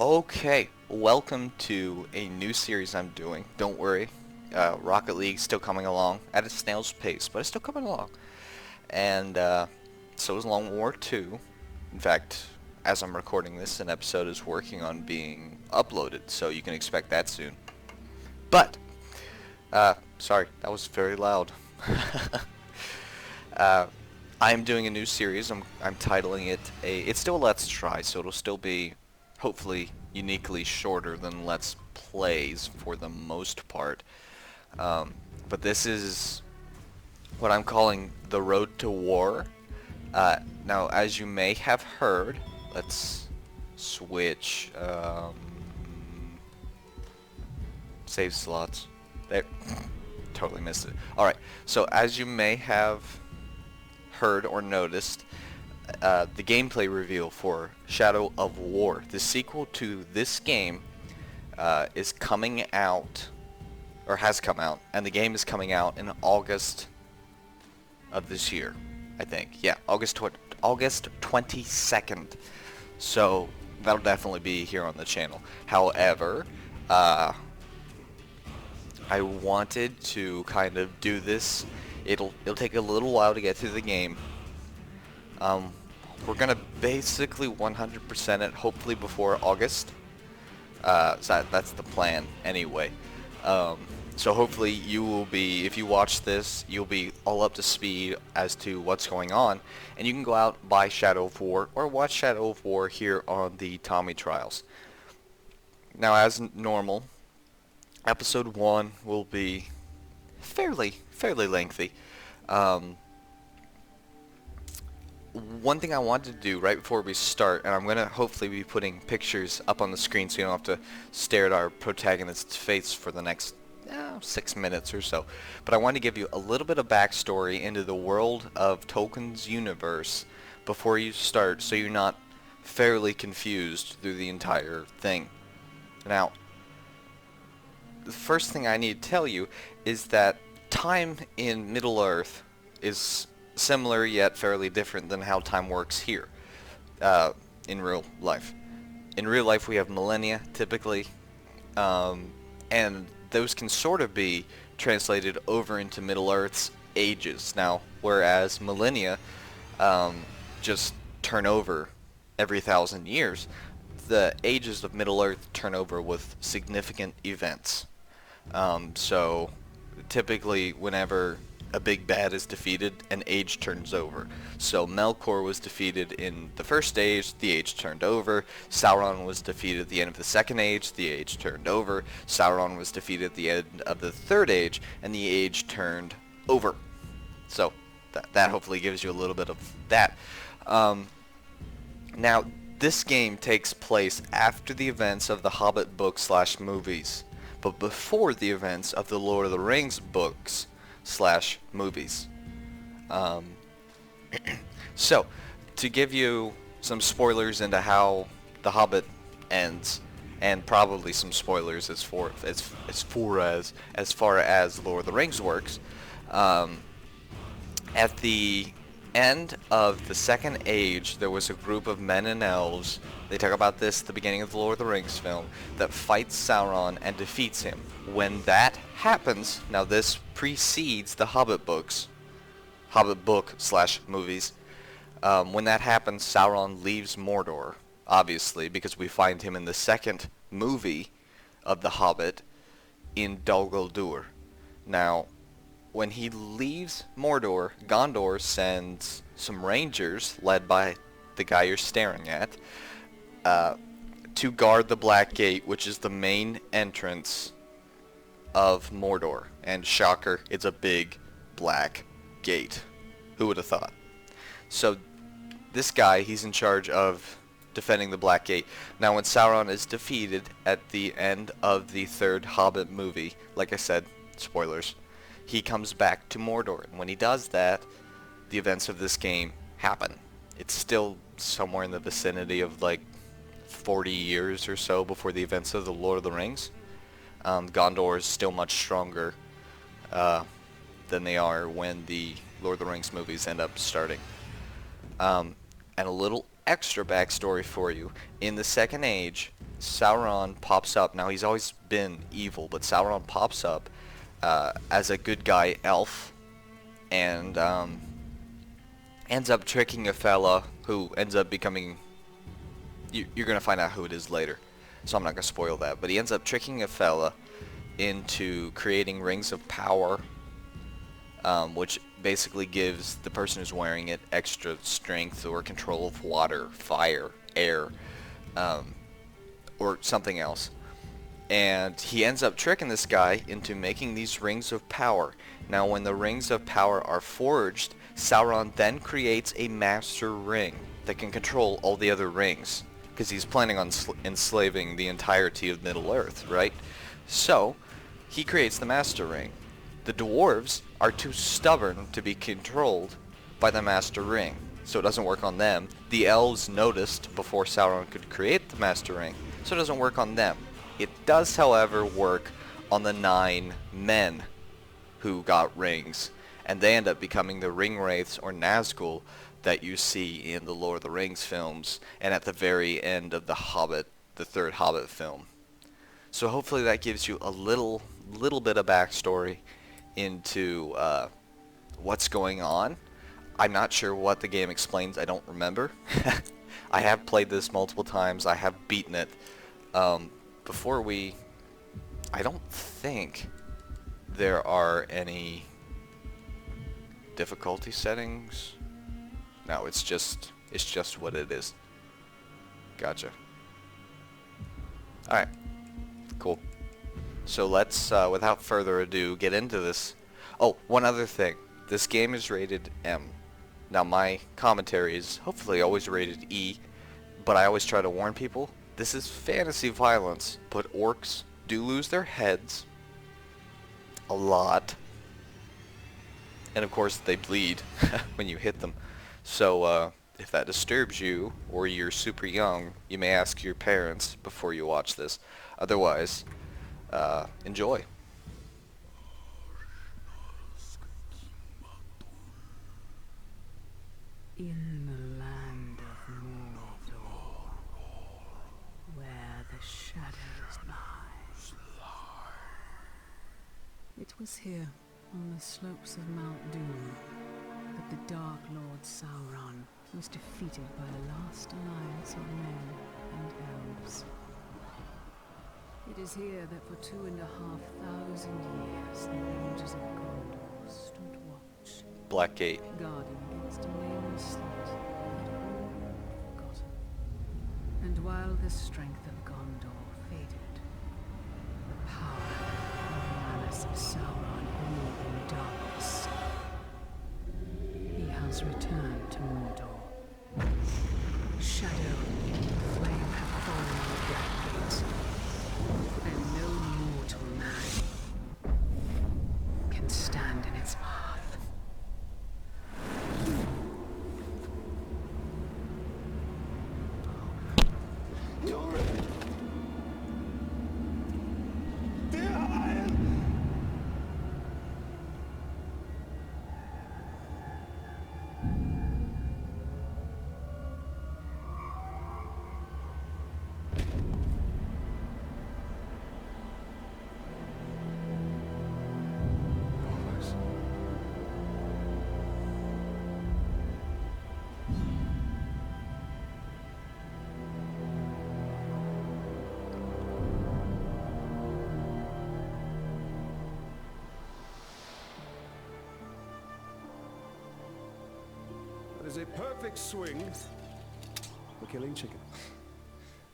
Okay, welcome to a new series I'm doing. Don't worry, Rocket League's still coming along at a snail's pace, but it's still coming along. And so is Long War 2. In fact, as I'm recording this, an episode is working on being uploaded, so you can expect that soon. But, sorry, that was very loud. I'm doing a new series. I'm titling it it's still a Let's Try, so it'll still be hopefully uniquely shorter than Let's Plays for the most part. But this is what I'm calling the Road to War. Now, as you may have heard, let's switch save slots. There, totally missed it. Alright, so as you may have heard or noticed, the gameplay reveal for Shadow of War, the sequel to this game, is coming out, or has come out, and the game is coming out in August of this year, I think. Yeah, August 22nd. So that'll definitely be here on the channel. However, I wanted to kind of do this. It'll take a little while to get through the game. We're gonna basically 100% it, hopefully before August. So that's the plan anyway. So hopefully you will be, if you watch this, you'll be all up to speed as to what's going on, and you can go out, buy Shadow of War, or watch Shadow of War here on the Tommy Trials. Now, as normal, episode 1 will be fairly lengthy. One thing I wanted to do right before we start, and I'm going to hopefully be putting pictures up on the screen so you don't have to stare at our protagonist's face for the next 6 minutes or so. But I want to give you a little bit of backstory into the world of Tolkien's universe before you start, so you're not fairly confused through the entire thing. Now, the first thing I need to tell you is that time in Middle-earth is similar yet fairly different than how time works here in real life. In real life we have millennia typically, and those can sort of be translated over into Middle-earth's ages. Now, whereas millennia just turn over every 1,000 years, the ages of Middle-earth turn over with significant events. So typically whenever a big bad is defeated, an age turns over. So Melkor was defeated in the first age, the age turned over. Sauron was defeated at the end of the second age, the age turned over. Sauron was defeated at the end of the third age, and the age turned over. So that hopefully gives you a little bit of that. Now, this game takes place after the events of the Hobbit books / movies, but before the events of the Lord of the Rings books / movies. So, to give you some spoilers into how The Hobbit ends, and probably some spoilers as far as Lord of the Rings works, at the end of the Second Age, there was a group of men and elves, they talk about this at the beginning of the Lord of the Rings film, that fights Sauron and defeats him. When that happens, now this precedes the Hobbit books, Hobbit book / movies, when that happens, Sauron leaves Mordor, obviously, because we find him in the second movie of the Hobbit in Dol Guldur. Now, when he leaves Mordor, Gondor sends some rangers, led by the guy you're staring at, to guard the Black Gate, which is the main entrance of Mordor. And shocker, it's a big black gate. Who would have thought? So this guy, he's in charge of defending the Black Gate. Now, when Sauron is defeated at the end of the third Hobbit movie, like I said, spoilers, he comes back to Mordor, and when he does that, the events of this game happen. It's still somewhere in the vicinity of like 40 years or so before the events of the Lord of the Rings. Gondor is still much stronger than they are when the Lord of the Rings movies end up starting. And a little extra backstory for you. In the Second Age, Sauron pops up. Now, he's always been evil, but Sauron pops up as a good guy elf, and ends up tricking a fella who ends up becoming... You're going to find out who it is later, so I'm not going to spoil that. But he ends up tricking a fella into creating rings of power, which basically gives the person who's wearing it extra strength or control of water, fire, air, or something else. And he ends up tricking this guy into making these rings of power. Now, when the rings of power are forged, Sauron then creates a master ring that can control all the other rings, because he's planning on enslaving the entirety of Middle-earth, right? So, he creates the master ring. The dwarves are too stubborn to be controlled by the master ring, so it doesn't work on them. The elves noticed before Sauron could create the master ring, so it doesn't work on them. It does, however, work on the 9 men who got rings, and they end up becoming the ring wraiths or Nazgul that you see in the Lord of the Rings films and at the very end of the Hobbit, the third Hobbit film. So hopefully that gives you a little bit of backstory into what's going on. I'm not sure what the game explains. I don't remember. I have played this multiple times. I have beaten it. I don't think there are any difficulty settings. No, it's just what it is. Gotcha. Alright. Cool. So let's, without further ado, get into this. Oh, one other thing. This game is rated M. Now, my commentary is hopefully always rated E, but I always try to warn people, this is fantasy violence, but orcs do lose their heads a lot. And of course, they bleed when you hit them. So, if that disturbs you, or you're super young, you may ask your parents before you watch this. Otherwise, enjoy. In the land of Mordor, where the shadows lie. It was here, on the slopes of Mount Doom, that the Dark Lord Sauron was defeated by a last alliance of men and elves. It is here that for 2,500 years the Rangers of Gondor stood watch, Blackgate. guarding against a nameless threat that all had forgotten. And while the strength of Gondor faded, the power and the malice of Sauron grew in darkness. He has returned to Mordor. Shadow and flame have fallen on the Blackgate, and no mortal man can stand in its path. That is a perfect swing for killing chicken.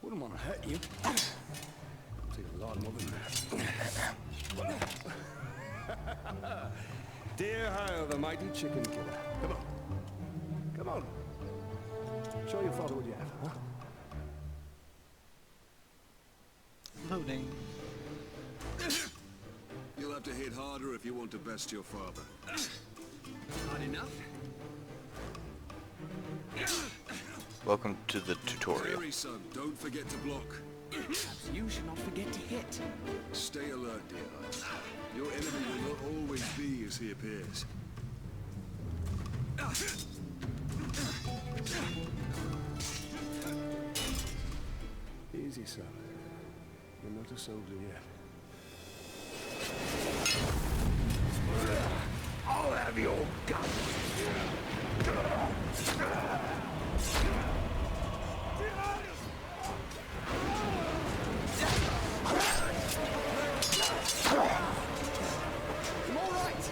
Wouldn't want to hurt you. Take a lot more than that. Dear Hyle, the mighty chicken killer. Come on. Come on. Show your father what you have, huh? Loading. You'll have to hit harder if you want to best your father. Hard enough? Welcome to the tutorial. Harry, son, don't forget to block. Perhaps you should not forget to hit. Stay alert, dear Hyle. Your enemy will not always be as he appears. Easy, son. You're not a soldier yet. I'll have your guns. I'm all right.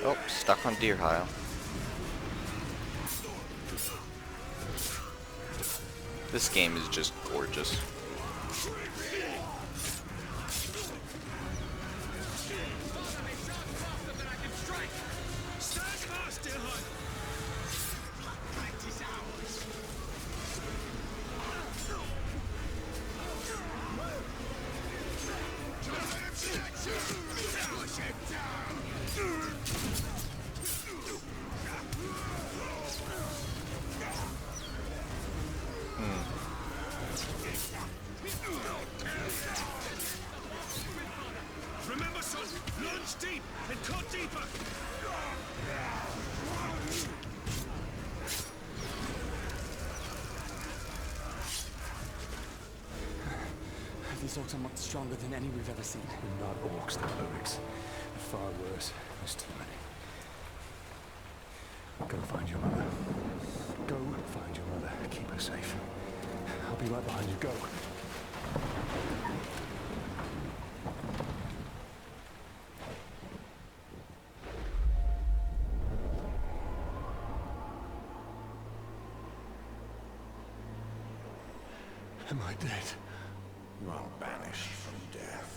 Oh, stuck on Deer Isle. This game is just gorgeous. Remember, son, lunge deep and cut deeper. These orcs are much stronger than any we've ever seen. They're not orcs, they're Urks. They're far worse. There's too many. Go find your mother. Go find your mother. Keep her safe. I'll be right behind you. Go. Am I dead? You are banished from death.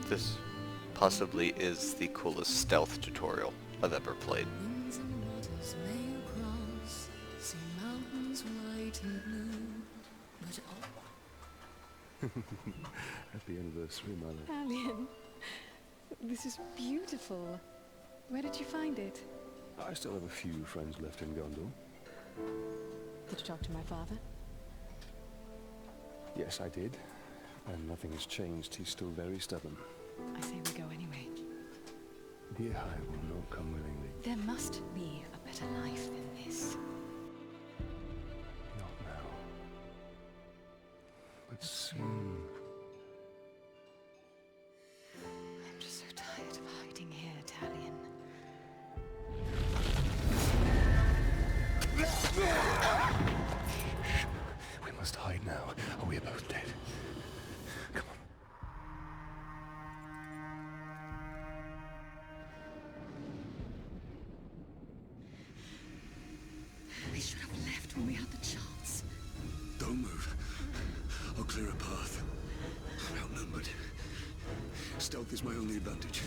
This possibly is the coolest stealth tutorial I've ever played. Winds and waters may you cross, see mountains white and blue, but Happy anniversary, Mother. Alien, this is beautiful. Where did you find it? I still have a few friends left in Gondor. Did you talk to my father? Yes, I did. And nothing has changed. He's still very stubborn. I say we go anyway. Dear, I will not come willingly. There must be a better life than this. Not now. But soon. I'm just so tired of hiding here, Talion. Shh. We must hide now, or we are both dead. Come on. we should have left when we had the chance. Don't move. I'll clear a path. I'm outnumbered. Stealth is my only advantage.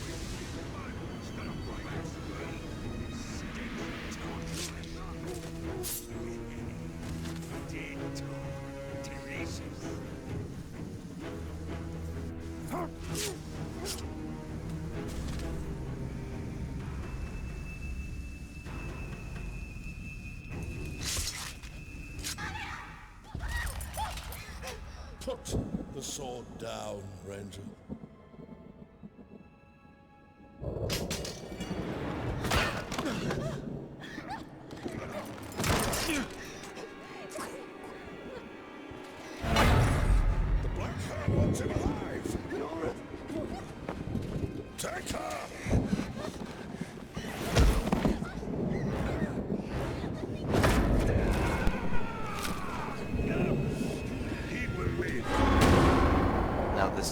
Put the sword down, Ranger. The Black Hand wants him alive! Take her!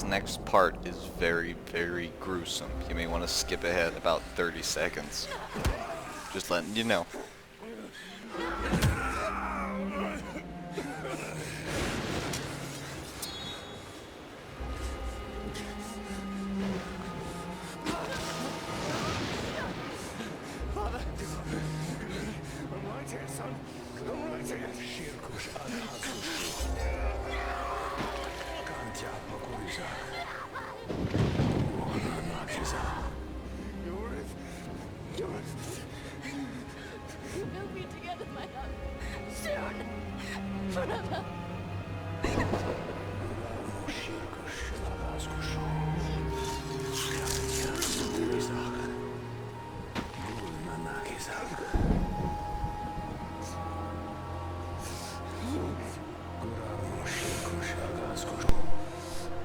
next part is very, very gruesome. You may want to skip ahead about 30 seconds. Just letting you know. Father! I'm right here, son. I'm right here. We'll be together, my love. Soon. Forever.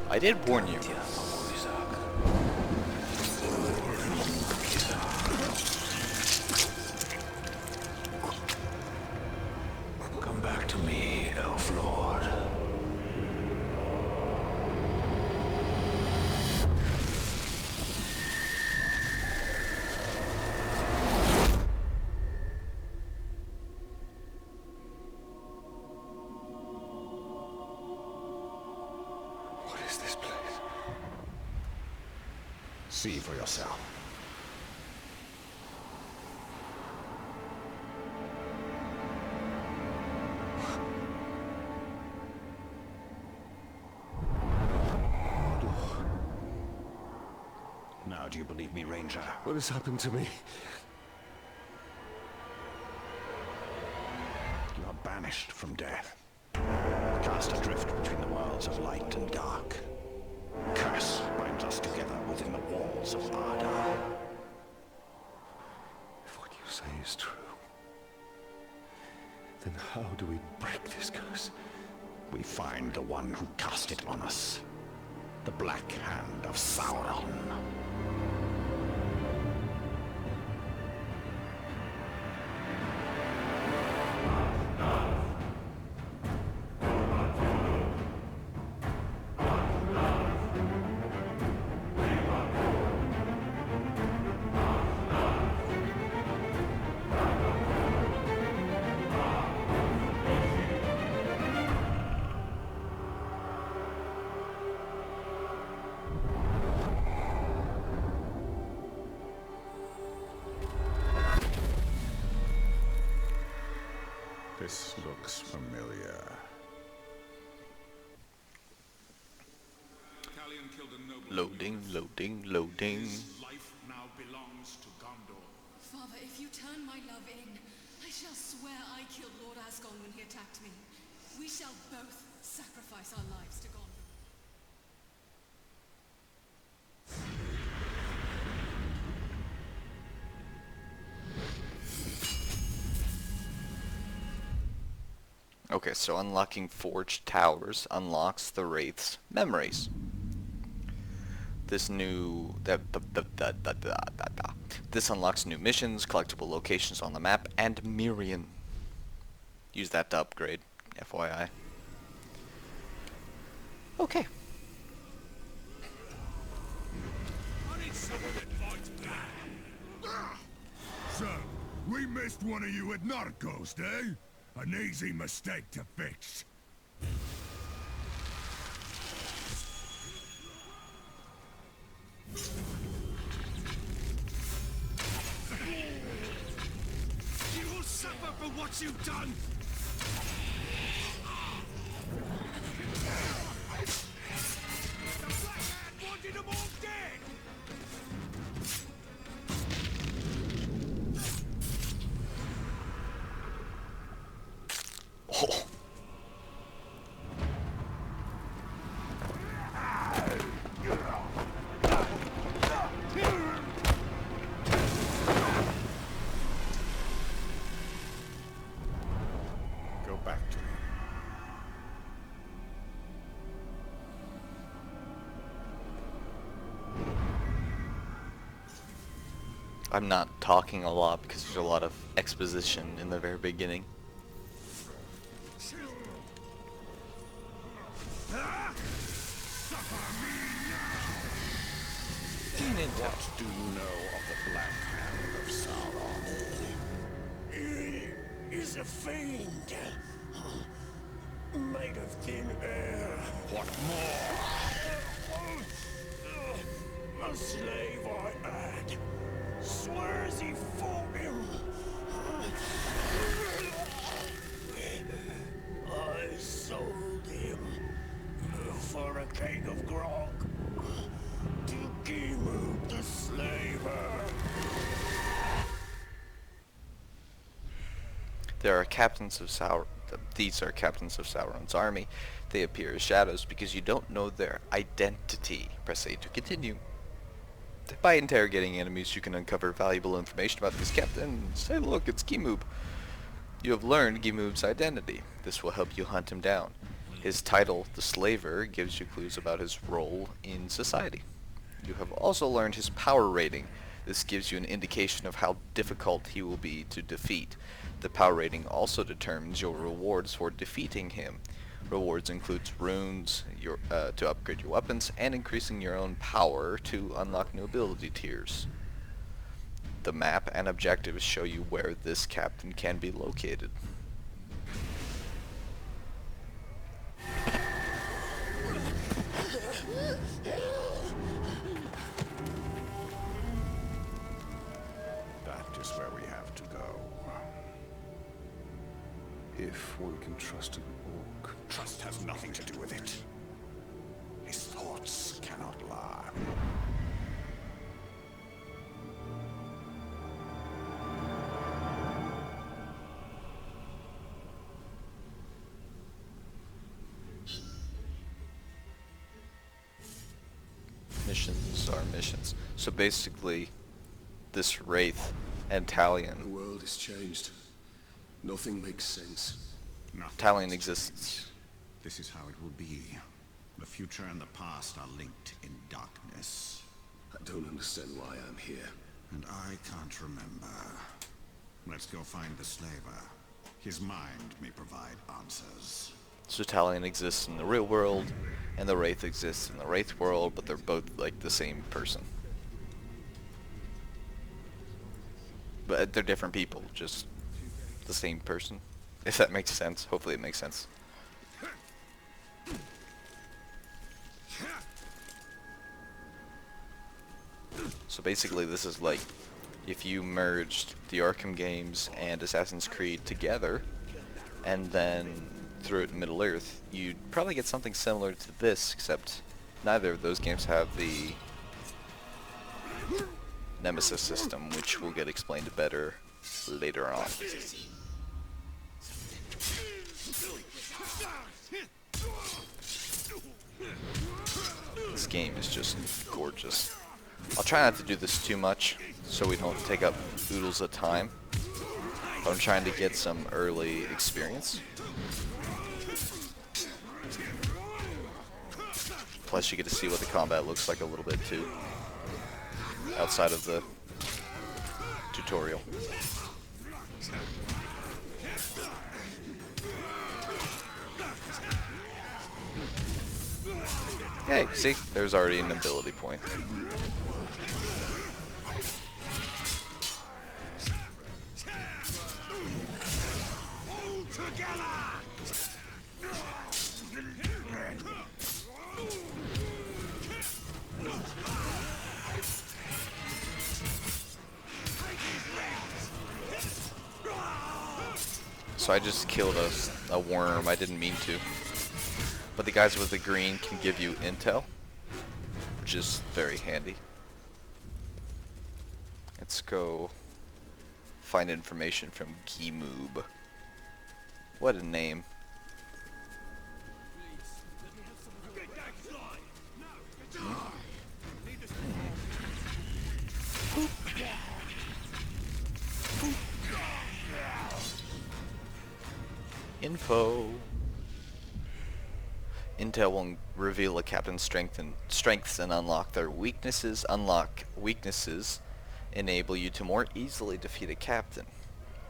I did warn you. Come back to me, Elf Lord. What is this place? See for yourself. Now, do you believe me, Ranger? What has happened to me? You are banished from death. Cast adrift between the worlds of light and dark. Curse binds us together within the walls of Arda. If what you say is true, then how do we break this curse? We find the one who cast it on us. The Black Hand of Sauron. This looks familiar. Loading, loading, loading. Life now belongs to Gondor. Father, if you turn my love in, I shall swear I killed Lord Asgon when he attacked me. We shall both sacrifice our lives to Gondor. Okay, so unlocking Forged Towers unlocks the Wraith's memories. This new... This unlocks new missions, collectible locations on the map, and Mirian. Use that to upgrade, FYI. Okay. I need someone that fights back. So, we missed one of you at Narcos, eh? An easy mistake to fix. You will suffer for what you've done. The Black Hand wanted them all dead. Oh. Go back to him. I'm not talking a lot because there's a lot of exposition in the very beginning. Suffer me do you know of the Black Hand of Sauron? He is a fiend. Made of thin air. What more? A slave I had. Swears he fought him. I sold him for a keg of grog to Gimu the slaver. There are captains of These are captains of Sauron's army. They appear as shadows because you don't know their identity. Press A to continue. By interrogating enemies, you can uncover valuable information about these captains. Hey look, it's Gimoob. You have learned Gimoob's identity. This will help you hunt him down. His title, the Slaver, gives you clues about his role in society. You have also learned his power rating. This gives you an indication of how difficult he will be to defeat. The power rating also determines your rewards for defeating him. Rewards includes runes to upgrade your weapons and increasing your own power to unlock new ability tiers. The map and objectives show you where this captain can be located. That is where we have to go. If one can trust an orc. Trust has nothing to do with it. His thoughts cannot lie. Missions are missions. So basically, this Wraith and The Talion. world has changed. Nothing makes sense. Nothing Talion makes exists. sense. This is how it will be. The future and the past are linked in darkness. I don't understand why I'm here. And I can't remember. Let's go find the slaver. His mind may provide answers. So Talion exists in the real world, and the Wraith exists in the Wraith world, but they're both like the same person. But they're different people, just the same person. If that makes sense. Hopefully it makes sense. So basically this is like if you merged the Arkham games and Assassin's Creed together and then threw it in Middle-earth, you'd probably get something similar to this, except neither of those games have the Nemesis system, which will get explained better later on. This game is just gorgeous. I'll try not to do this too much so we don't take up oodles of time. But I'm trying to get some early experience. Plus you get to see what the combat looks like a little bit too, outside of the tutorial. Hey, see? There's already an ability point. So I just killed a worm. I didn't mean to. But the guys with the green can give you intel, which is very handy. Let's go find information from Gimoob. What a name. Info. Intel will reveal a captain's strengths and unlock their weaknesses. Unlock weaknesses enable you to more easily defeat a captain.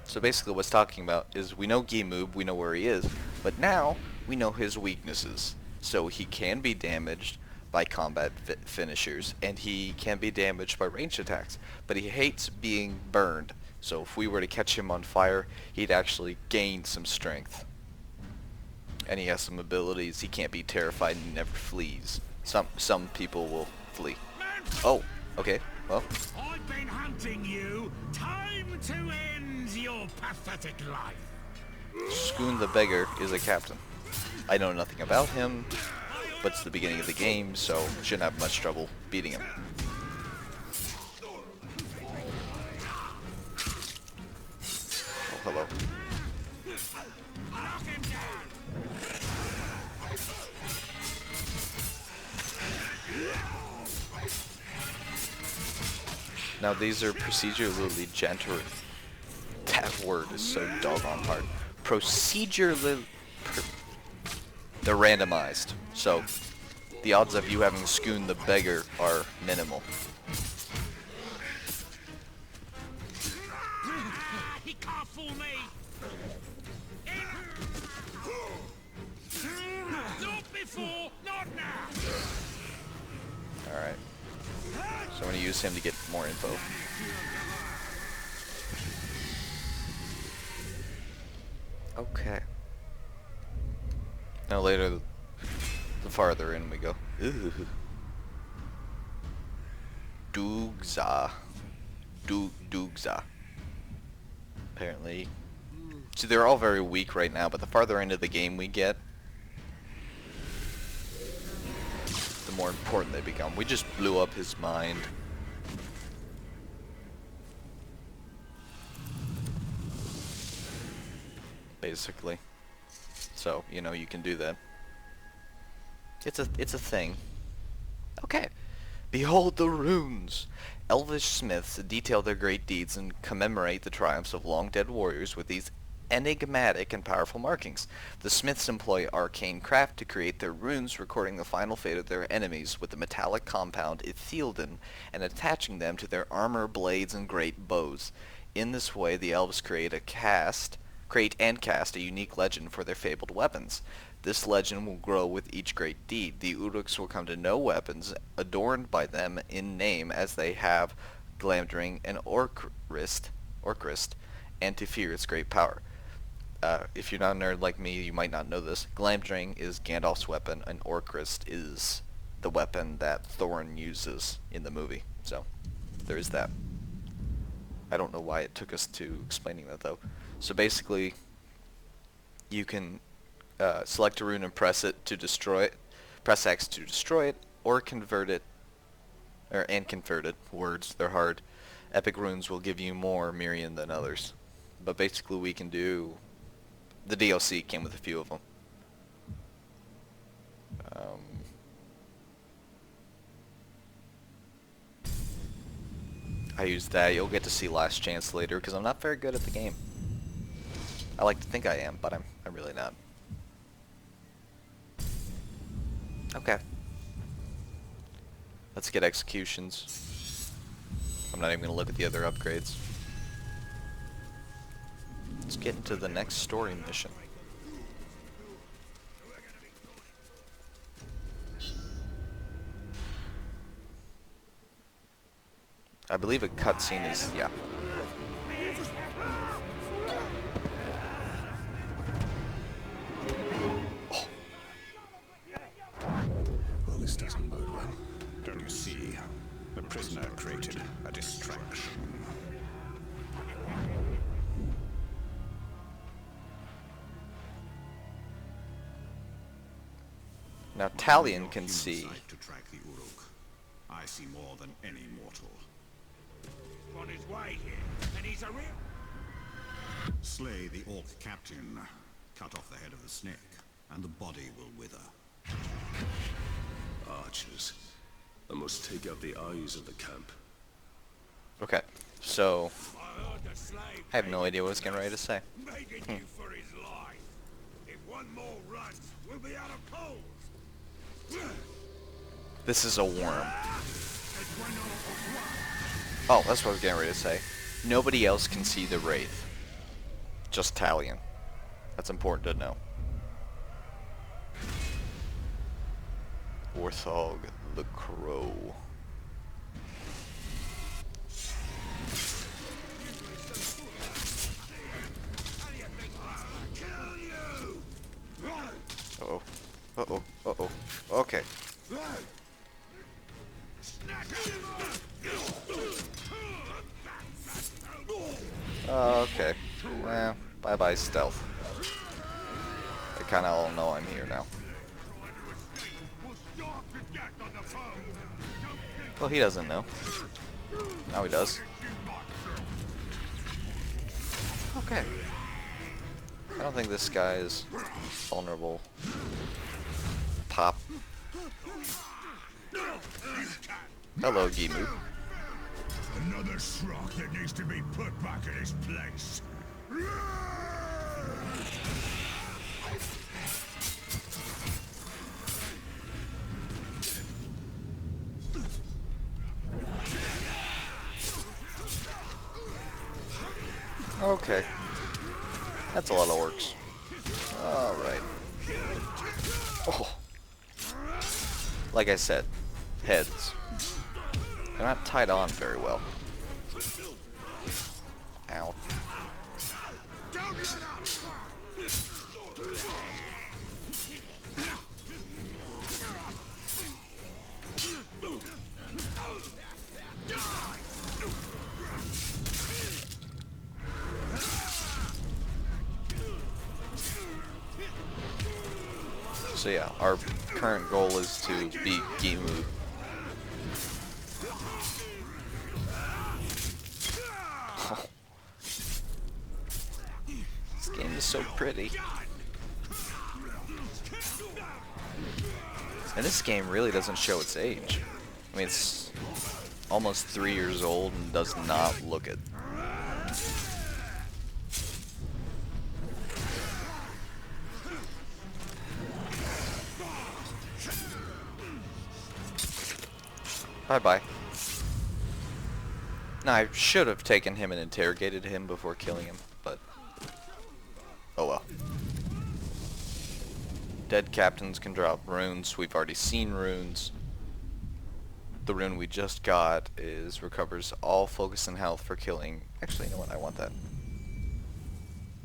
So basically what's talking about is we know Gimoob, we know where he is, but now we know his weaknesses. So he can be damaged by combat finishers, and he can be damaged by ranged attacks, but he hates being burned. So if we were to catch him on fire, he'd actually gain some strength. And he has some abilities. He can't be terrified and he never flees. Some people will flee. Oh, okay. Well, I've been hunting you. Time to end your pathetic life. Skoon the Beggar is a captain. I know nothing about him, but it's the beginning of the game, so shouldn't have much trouble beating him. Oh, hello. Now these are procedurally generated. That word is so doggone hard. Procedurally... They're randomized, so the odds of you having Skoon the Beggar are minimal. He can't fool me. Not before, not now. Alright. So I'm going to use him to get more info. Okay. Now later, the farther in we go. Ooh. Doogza. Doogza. Apparently. See, they're all very weak right now, but the farther into the game we get, the more important they become. We just blew up his mind. Basically. So, you know, you can do that. It's a thing. Okay. Behold the runes! Elvish smiths detail their great deeds and commemorate the triumphs of long-dead warriors with these enigmatic and powerful markings. The smiths employ arcane craft to create their runes, recording the final fate of their enemies with the metallic compound Ithilden and attaching them to their armor, blades, and great bows. In this way, the elves create and cast a unique legend for their fabled weapons. This legend will grow with each great deed. The Uruks will come to know weapons adorned by them in name, as they have Glamdring and Orcrist, and to fear its great power. If you're not a nerd like me, you might not know this. Glamdring is Gandalf's weapon, and Orcrist is the weapon that Thorin uses in the movie. So, there is that. I don't know why it took us to explaining that, though. So basically, you can select a rune and press it to destroy it, press X to destroy it, or convert it, and convert it. Words, they're hard. Epic runes will give you more Mirian than others. But basically we can do... The DLC came with a few of them. I used that. You'll get to see Last Chance later, because I'm not very good at the game. I like to think I am, but I'm really not. Okay. Let's get executions. I'm not even going to look at the other upgrades. Let's get into the next story mission. I believe a cutscene is... yeah. Well, this doesn't bode well. Don't you see? The prisoner created a distraction. Now Talion can see... To track the Uruk. I see more than any mortal. On his way here, and he's a real... Slay the orc captain, cut off the head of the snake, and the body will wither. Archers. I must take out the eyes of the camp. Okay, so... I heard the slave I have no idea what I was getting ready to say. begging you for his life. If one more runs, we'll be out of coals. This is a worm. Oh, that's what I was getting ready to say. Nobody else can see the Wraith. Just Talion. That's important to know. Orthog the Crow. Uh-oh. Uh-oh. Uh-oh. Okay. Okay. Well, bye-bye stealth. They kinda all know I'm here now. Well, he doesn't know. Now he does. Okay. I don't think this guy is vulnerable. Pop. Hello, Gimu. Another schrock that needs to be put back in his place. Okay. That's a lot of orcs. Alright. Oh. Like I said, heads. They're not tied on very well. Ow. So yeah, our current goal is to beat Gimu. Oh. This game is so pretty. And this game really doesn't show its age. I mean, it's almost 3 years old and does not look it. Bye-bye. Now, I should have taken him and interrogated him before killing him, but... oh well. Dead captains can drop runes. We've already seen runes. The rune we just got is recovers all focus and health for killing... actually, you know what? I want that.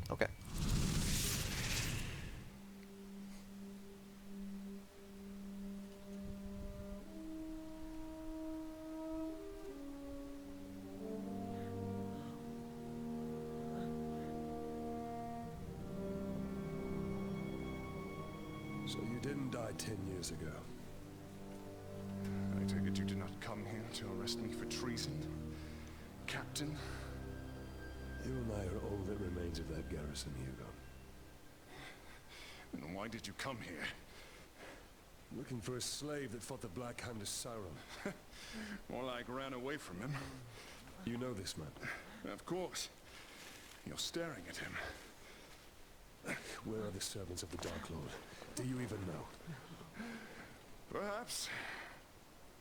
Okay. So you didn't die 10 years ago. I take it you did not come here to arrest me for treason, Captain? You and I are all that remains of that garrison, Hugo. Then why did you come here? Looking for a slave that fought the Black Hand of Sauron. More like ran away from him. You know this man. Of course. You're staring at him. Where are the servants of the Dark Lord? Do you even know? Perhaps.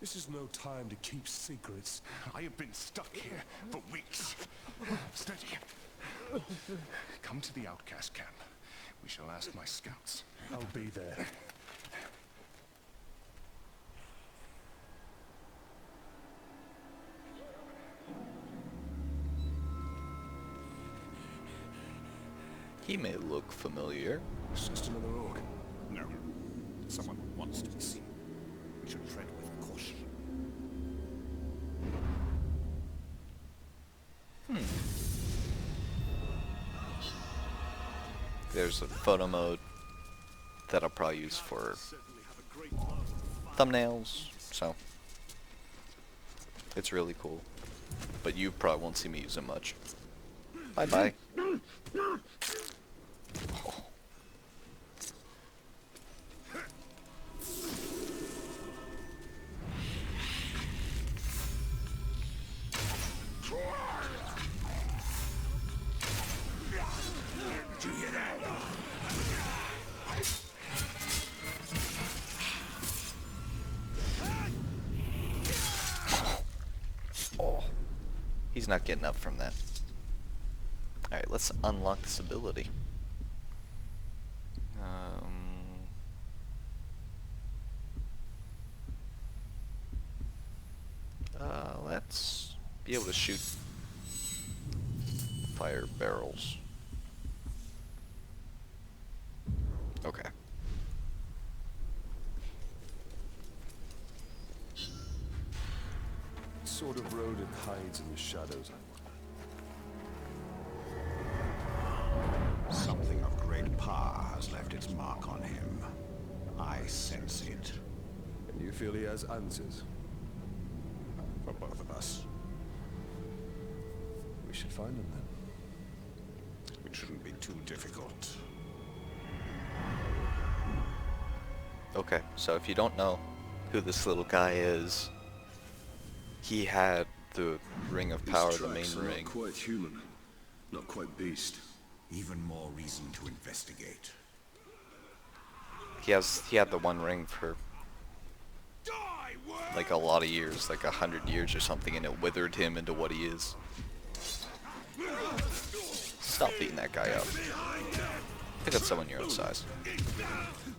This is no time to keep secrets. I have been stuck here for weeks. Steady. Come to the Outcast camp. We shall ask my scouts. I'll be there. He may look familiar. It's just another orc. No. Someone wants to be seen. We should tread with caution. There's a photo mode that I'll probably use for thumbnails, so it's really cool. But you probably won't see me use it much. Bye-bye. Oh. Oh. He's not getting up from that. Alright, let's unlock this ability. let's be able to shoot fire barrels. Okay. What sort of road it hides in the shadows, I wonder. Something of great power has left its mark on him. I sense it. And you feel he has answers? For both of us. We should find them then. It shouldn't be too difficult. Okay, so if you don't know who this little guy is, he had the Ring of Power, the main ring. Not quite human, not quite beast. Even more reason to investigate. He had the one ring for like a lot of years, like 100 years or something, and it withered him into what he is. Stop beating that guy up. Pick up someone your own size.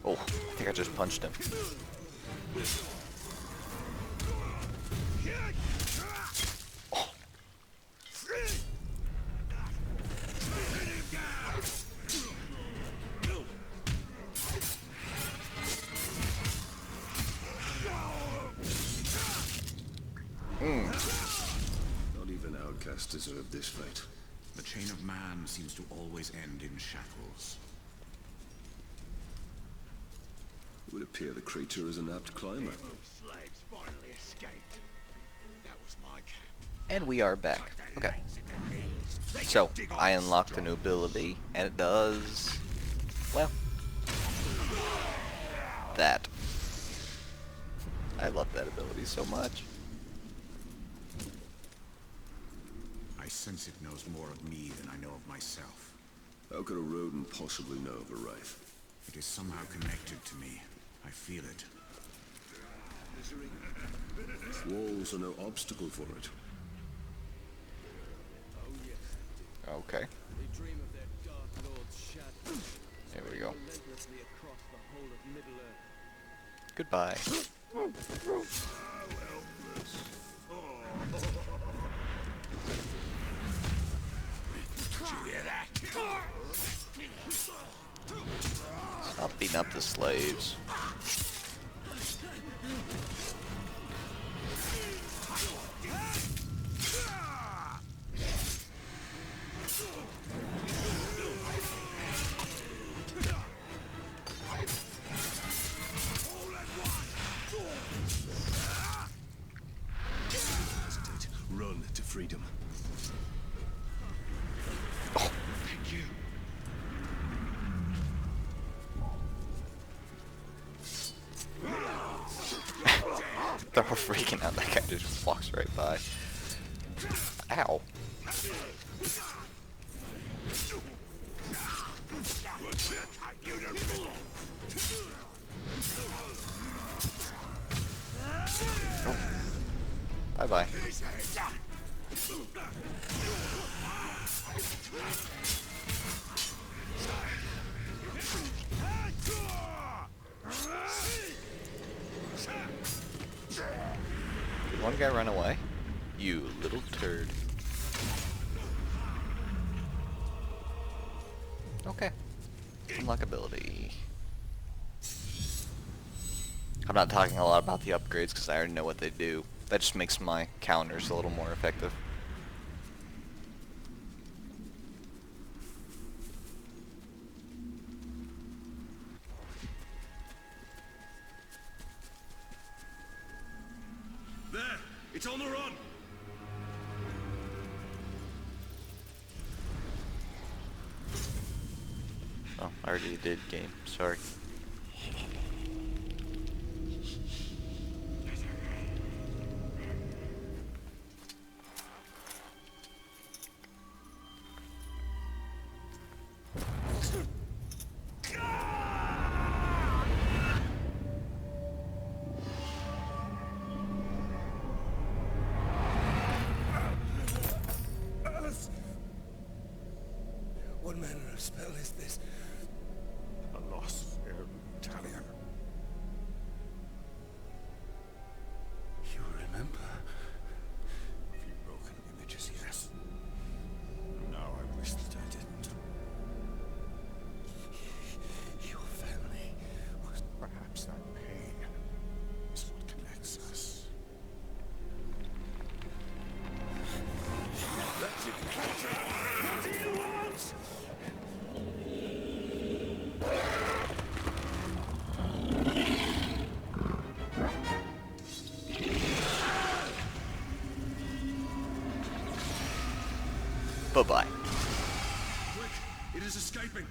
Oh, I think I just punched him. Oh. Not even Outcast deserved this fate. The chain of man seems to always end in shackles. It would appear the creature is an apt climber. And we are back. Okay. So, I unlocked the new ability, and it does, well, that. I love that ability so much. I sense it knows more of me than I know of myself. How could a rodent possibly know of a wraith? It is somehow connected to me. I feel it. Walls are no obstacle for it. Okay. There we go. Goodbye. Stop beating up the slaves. Run to freedom. Oh. Thank you. They're all freaking out. That guy just walks right by. Ow. Oh. Bye-bye. Did one guy run away? You little turd. Okay. Unlock ability. I'm not talking a lot about the upgrades because I already know what they do. That just makes my counters a little more effective. There! It's on the run! Oh, I already did game. Sorry. What manner of spell is this? A loss, Italian. You remember? is escaping.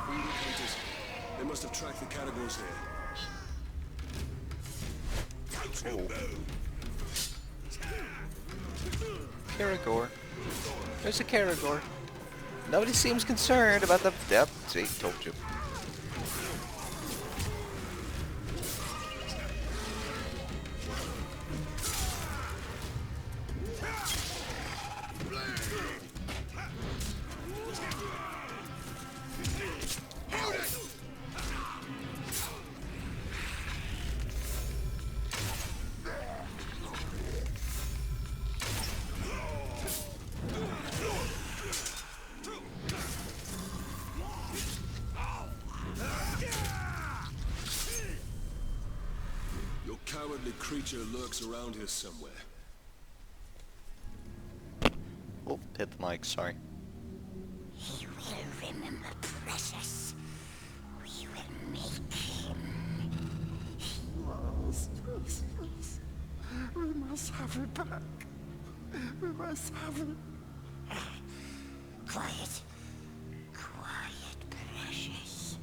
Indicators. They must have tracked the categories there. Caragor. There's a Caragor. Nobody seems concerned about the... Yep, see, told you. Your cowardly creature lurks around here somewhere. Oh, hit the mic, sorry. He will remember Precious. We will make him. Yes, yes, yes. We must have it back. We must have it. Quiet. Quiet, Precious.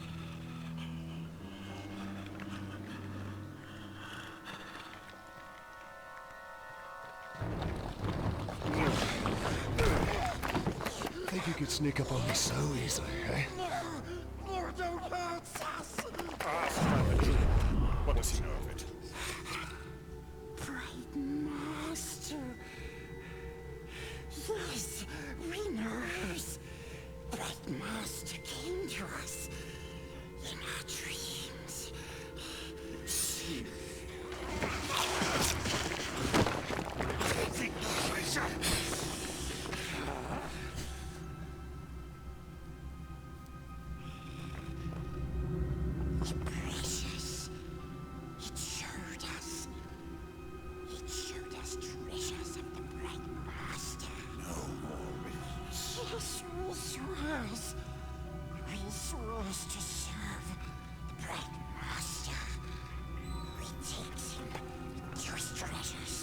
Think you could sneak up on me so easily, eh? No, don't hurt us. What does he know of it? Bright Master. Yes, we knows. Bright Master came to us in our dreams. See. Precious. It showed us. It showed us treasures of the Bright Master. No more riddles. Yes, we swears. We swears to serve the Bright Master. We takes him to his treasures.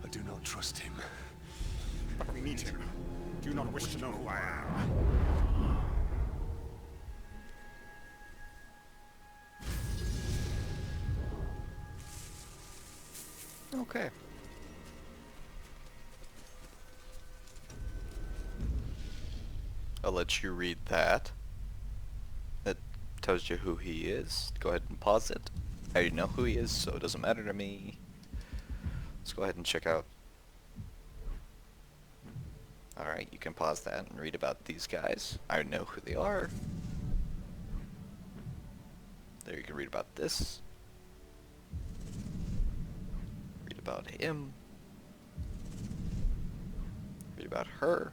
I do not trust him. But we need him. Do you not wish to know who I am? Okay. I'll let you read that. It tells you who he is. Go ahead and pause it. I already know who he is, so it doesn't matter to me. Let's go ahead and check out. Alright, you can pause that and read about these guys. I already know who they are. There, you can read about this. Read about him. Read about her.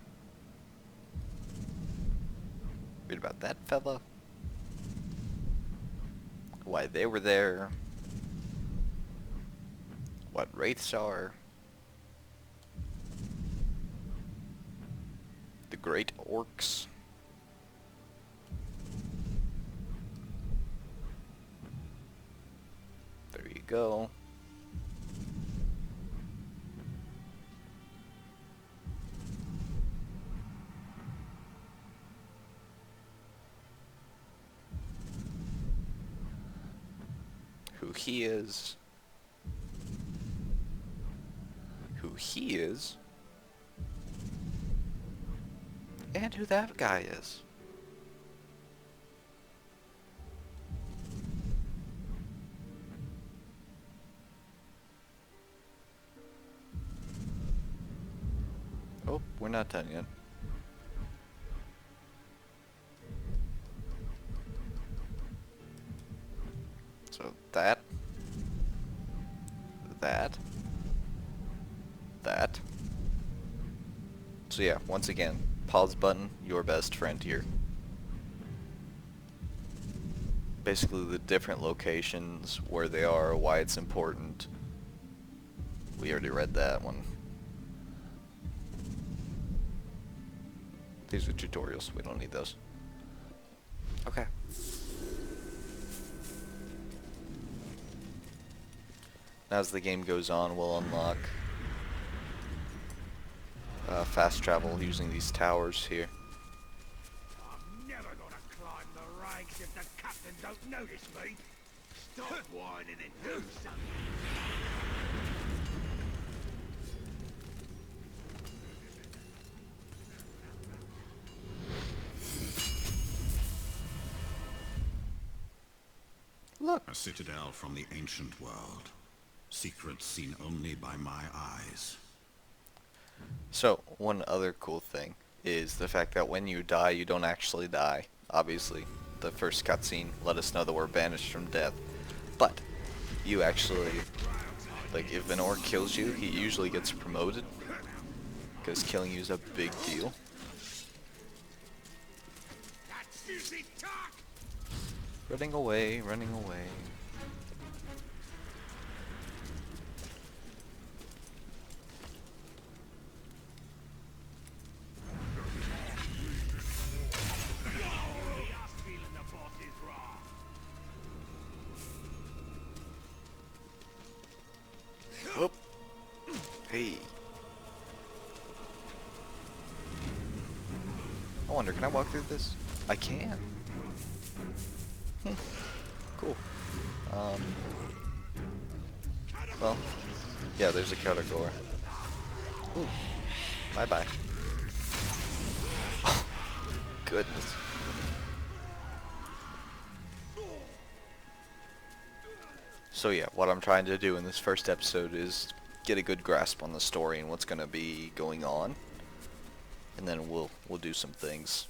Read about that fella. Why they were there. What wraiths are. The great orcs. There you go. Who he is. Who he is. And who that guy is. Oh, we're not done yet. So that. So yeah, once again, pause button, your best friend here. Basically the different locations, where they are, why it's important. We already read that one. These are tutorials. We don't need those. Okay. As the game goes on, we'll unlock fast travel using these towers here. I'm never gonna climb the ranks if the captain don't notice me. Stop whining and do something. Look. A citadel from the ancient world. Secrets seen only by my eyes. So, one other cool thing is the fact that when you die, you don't actually die. Obviously, the first cutscene let us know that we're banished from death. But, you actually, like, if an orc kills you, he usually gets promoted. Because killing you is a big deal. That's easy talk. Running away, running away. Whoop. Hey. I wonder, can I walk through this? I can. Cool. Well, yeah, there's a category. Ooh. Bye-bye. Oh, goodness. So yeah, what I'm trying to do in this first episode is get a good grasp on the story and what's going to be going on. And then we'll do some things.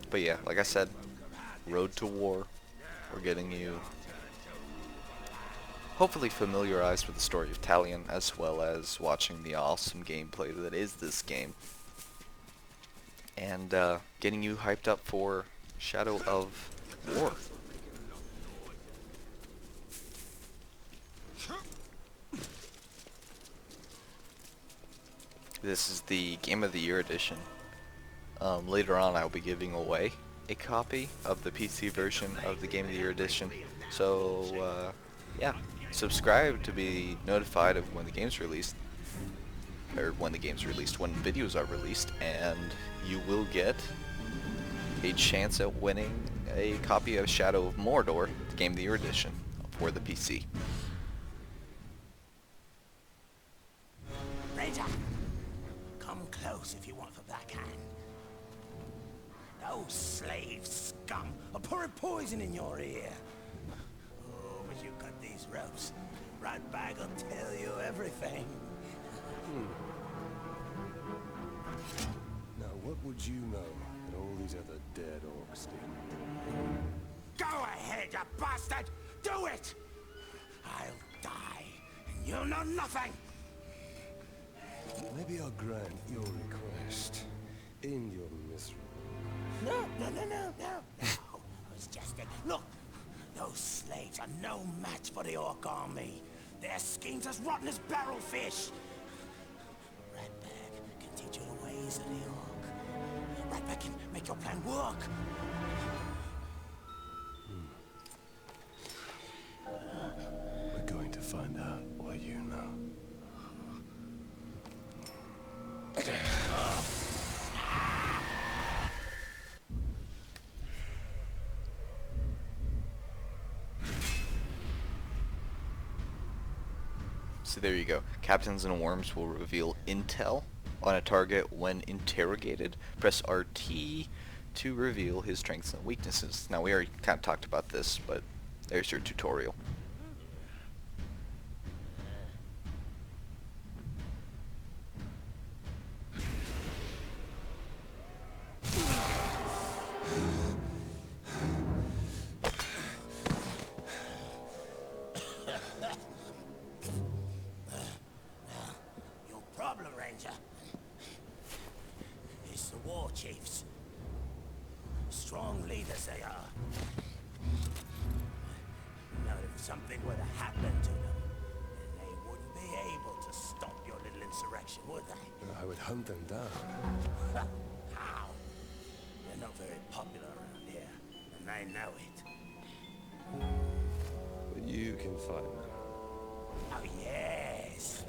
But yeah, like I said, Road to War. We're getting you hopefully familiarized with the story of Talion, as well as watching the awesome gameplay that is this game. And getting you hyped up for Shadow of War. This is the Game of the Year edition. Later on I'll be giving away a copy of the PC version of the Game of the Year edition. So, yeah. Subscribe to be notified of when the game's released. Or when the game's released, when videos are released. And you will get a chance at winning a copy of Shadow of Mordor, the Game of the Year edition, for the PC. Ranger, come close if you want the backhand. Those slave scum are pouring poison in your ear. Oh, but you cut these ropes. Ratbag will tell you everything. Now, what would you know that all these other dead orcs did? Go ahead, you bastard! Do it! I'll die, and you'll know nothing! Maybe I'll grant your request. End your misery. No. I was just a... Look, those slaves are no match for the orc army. Their schemes as rotten as barrelfish. Ratbag can teach you the ways of the orc. Ratbag can make your plan work. We're going to find out what you know. So there you go. Captains and Worms will reveal intel on a target when interrogated. Press RT to reveal his strengths and weaknesses. Now, we already kind of talked about this, but there's your tutorial. Your problem, Ranger, is the war chiefs. Strong leaders they are. Now, if something were to happen to them, then they wouldn't be able to stop your little insurrection, would they? I would hunt them down. How? They're not very popular around here, and they know it. But you can find them. Oh, yes.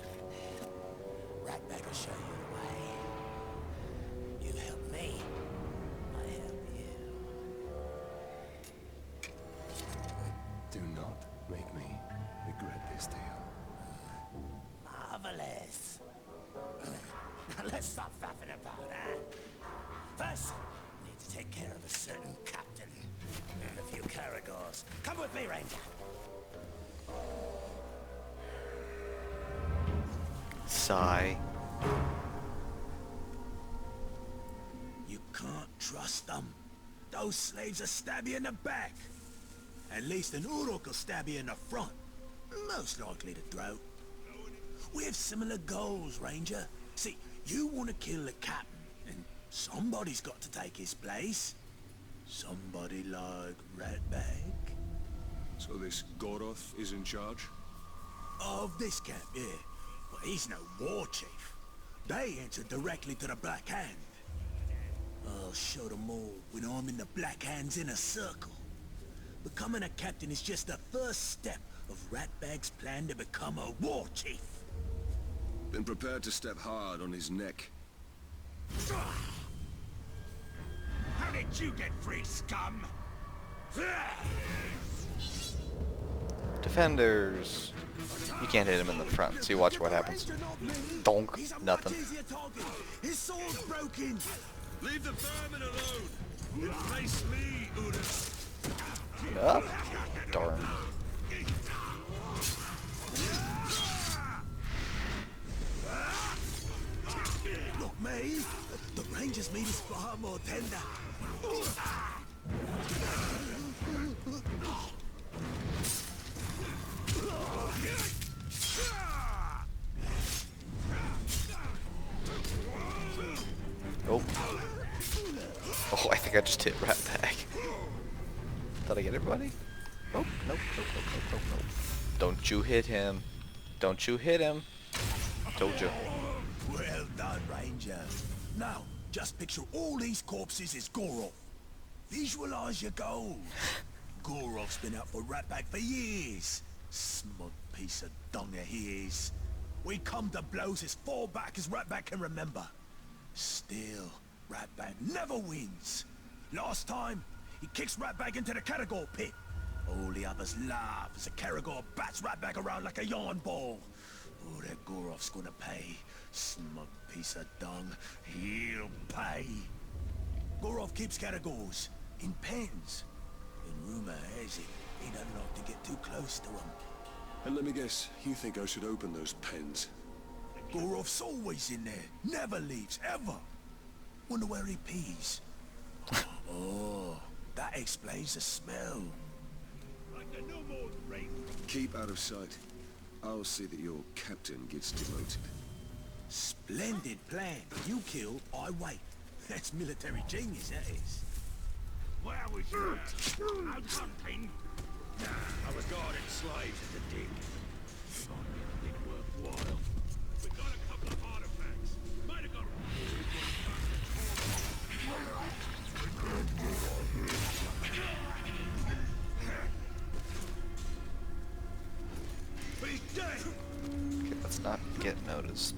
Ratbag will show you the way. You help me, I help you. Do not make me regret this deal. Marvelous. Now let's stop faffing about, huh? First, we need to take care of a certain captain and a few caragors. Come with me, Ranger. Sigh. You can't trust them. Those slaves will stab you in the back. At least an Uruk will stab you in the front. Most likely the throat. We have similar goals, Ranger. See, you want to kill the captain, and somebody's got to take his place. Somebody like Ratbag. So this Goroth is in charge? Of this camp, yeah. But he's no war chief. They answer directly to the Black Hand. I'll show them all when I'm in the Black Hand's inner circle. Becoming a captain is just the first step of Ratbag's plan to become a war chief. Been prepared to step hard on his neck. How did you get free, scum? Defenders. You can't hit him in the front. See, watch what happens. Donk. Nothing. His sword's broken. Leave the vermin alone! Replace me, Uruk! Oh, darn. Look, me. The ranger's meat is far more tender. Oh. Oh, I think I just hit Ratbag. Did I get everybody? Nope, nope, nope, nope, nope, nope, nope. Don't you hit him. Don't you hit him. Told you. Well done, Ranger. Now, just picture all these corpses as Goroth. Visualize your goal. Goroth's been out for Ratbag for years. Smug piece of dung he is. We come to blows as far back as Ratbag can remember. Still, Ratbag never wins. Last time, he kicks Ratbag into the Caragor pit. All the others laugh as the Caragor bats Ratbag around like a yarn ball. Oh, that Goroth's gonna pay. Smug piece of dung. He'll pay. Goroth keeps Caragors in pens. And rumor has it he doesn't like to get too close to them. And let me guess, you think I should open those pens? Goroth's always in there. Never leaves, ever. Wonder where he pees. Oh, that explains the smell. Keep out of sight. I'll see that your captain gets demoted. Splendid plan. You kill, I wait. That's military genius, that is. Where was you out hunting? I was guarding slaves at the dig. Worthwhile. We got a couple of artifacts. Might have got But he's dead. Okay, let's not get noticed.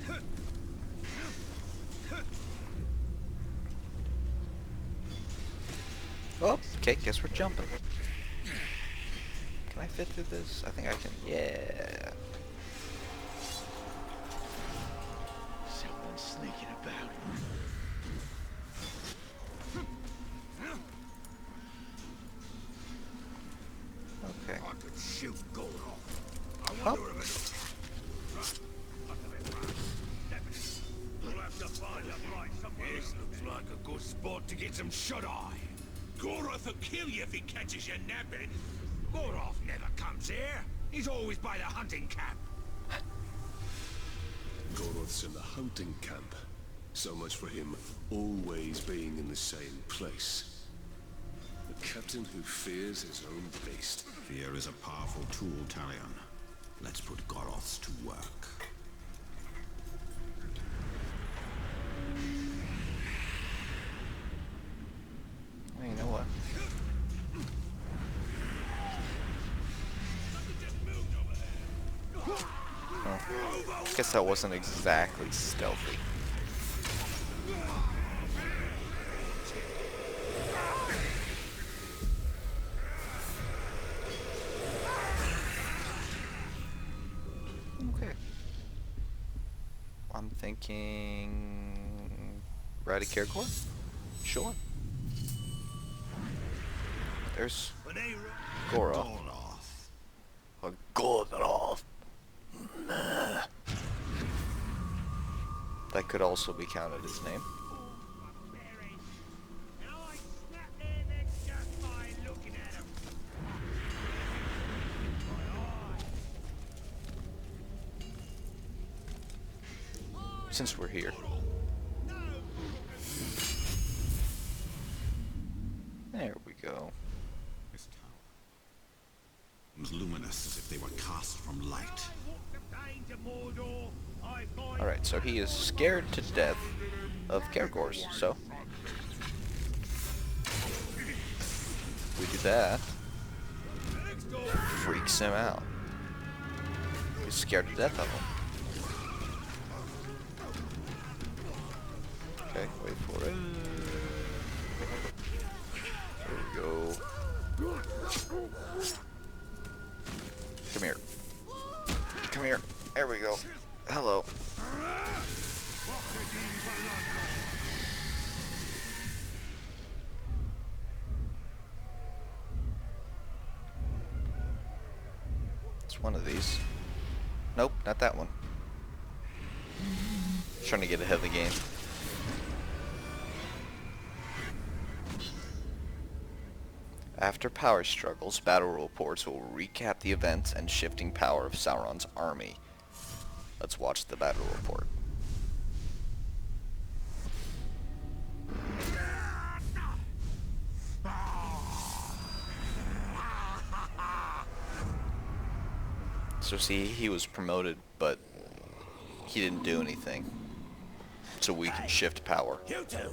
Oh, okay, guess we're jumping. Can I fit through this? I think I can. Yeah. Someone's sneaking about. Okay. I could shoot Gollum. I Oh. wonder if it's... We'll have to find a right somewhere. This looks like a good spot to get some shut-eye. Goroth will kill you if he catches you napping. Goroth never comes here. He's always by the hunting camp. Goroth's in the hunting camp. So much for him always being in the same place. The captain who fears his own beast. Fear is a powerful tool, Talion. Let's put Goroths to work. Guess that wasn't exactly stealthy. Okay. I'm thinking... Ride a Carecore? Sure. There's Gora. A Gollum. That could also be counted as name. Since we're here. There we go. This tower was luminous as if they were cast from light. Alright, so he is scared to death of Caregores, so we do that. Freaks him out. He's scared to death of him. Okay, wait for it. There we go. Come here. Come here. There we go. Hello. It's one of these. Nope, not that one. Trying to get ahead of the game. After power struggles, battle reports will recap the events and shifting power of Sauron's army. Let's watch the battle report. So see, he was promoted, but he didn't do anything. So we can shift power. You two!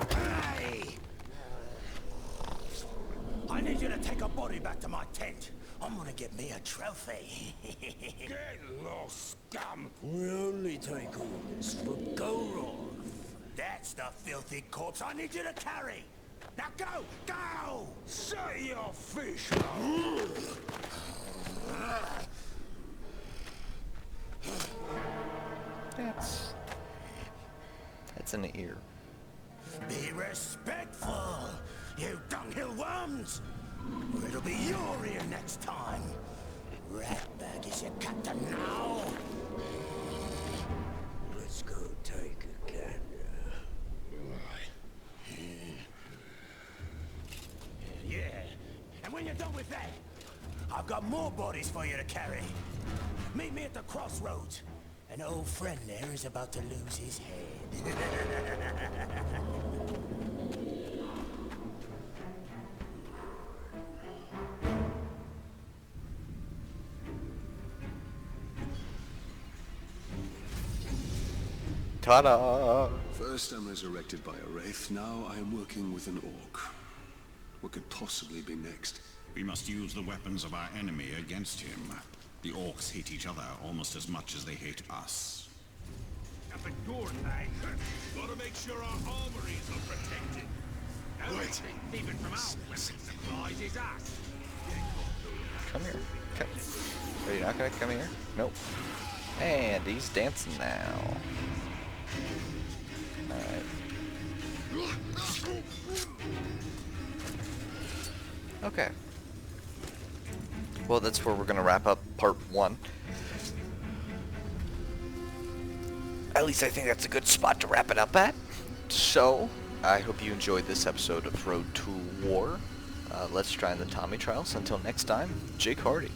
Hey! I need you to take a body back to my tent. I'm gonna get me a trophy. Get lost, scum! We only take orders for Gollum. That's the filthy corpse I need you to carry. Now go! Go! Say your fish! That's an ear. Be respectful, you dunghill worms! Or it'll be your ear next time. Ratbag is your captain now. Let's go take a gander. Yeah, and when you're done with that, I've got more bodies for you to carry. Meet me at the crossroads. An old friend there is about to lose his head. Ta-da! First I'm resurrected by a wraith, now I am working with an orc. What could possibly be next? We must use the weapons of our enemy against him. The orcs hate each other almost as much as they hate us. Up at your leg. Gotta make sure our armories are protected. Right. Even from out when supplies his ass. Come here. Come. Are you not gonna come here? Nope. And he's dancing now. Alright. Okay. Well, that's where we're gonna wrap up part 1. At least I think that's a good spot to wrap it up at. So, I hope you enjoyed this episode of Road to War. Let's try the Tommy Trials. Until next time, Jake Hardy.